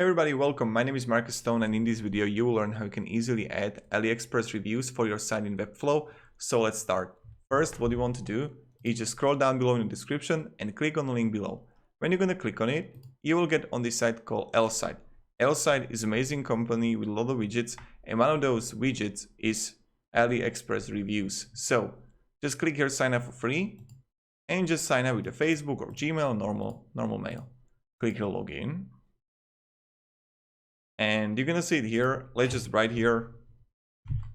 Hey everybody, welcome. My name is Marcus Stone, and in this video you will learn how you can easily add Aliexpress reviews for your site in Webflow. So let's start. First, what you want to do is just scroll down below in the description and click on the link below. When you're going to click on it, you will get on this site called Lsite. Lsite is an amazing company with a lot of widgets, and one of those widgets is Aliexpress reviews. So just click here, sign up for free, and just sign up with a Facebook or Gmail, normal mail. Click here, login. And you're gonna see it here. Let's just write here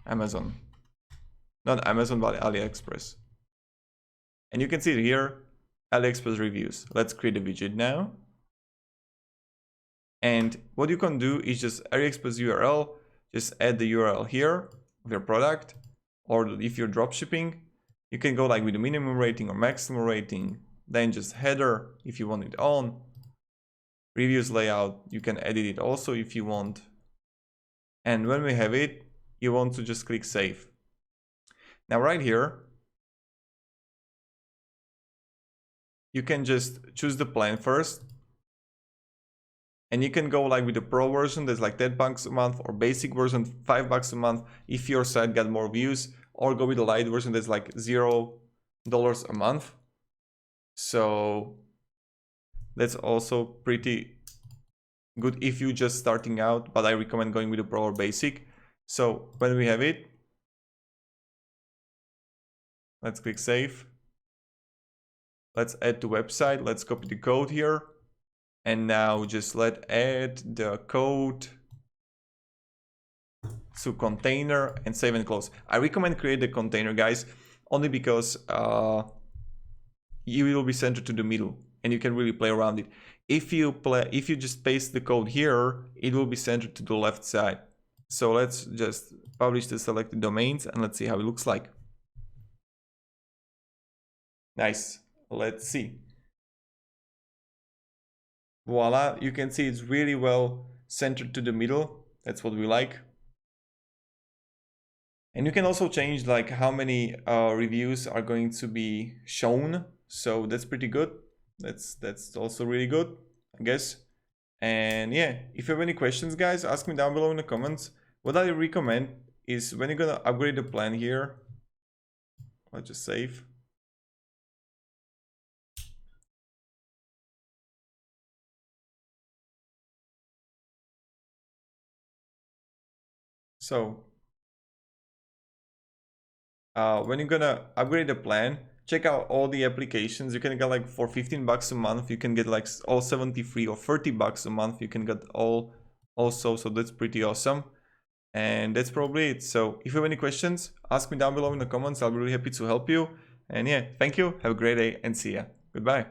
Amazon, not Amazon, but Aliexpress. And you can see it here, Aliexpress reviews. Let's create a widget now. And what you can do is just Aliexpress URL, just add the URL here of your product, or if you're dropshipping, you can go like with the minimum rating or maximum rating, then just header if you want it on. Reviews layout, you can edit it also if you want. And when we have it, you want to just click save. Now right here, you can just choose the plan first. And you can go like with the pro version, that's like $10 a month, or basic version, $5 a month if your site got more views, or go with the light version that's like $0 a month. So that's also pretty good if you're just starting out, but I recommend going with the pro or basic. So when we have it, let's click save. Let's add to website. Let's copy the code here. And now just let's add the code to container and save and close. I recommend create the container, guys, only because you will be centered to the middle and you can really play around it. If you just paste the code here, it will be centered to the left side. So let's just publish the selected domains and let's see how it looks like. Nice. Let's see. Voila, you can see it's really well centered to the middle. That's what we like. And you can also change like how many reviews are going to be shown. So that's pretty good. That's also really good, I guess. And yeah, if you have any questions, guys, ask me down below in the comments. What I recommend is when you're gonna upgrade the plan here, let's just save. So when you're gonna upgrade the plan, check out all the applications. You can get like for $15 a month, you can get like all 73, or $30 a month, you can get all also. So that's pretty awesome. And that's probably it. So if you have any questions, ask me down below in the comments. I'll be really happy to help you. And yeah, thank you. Have a great day and see ya. Goodbye.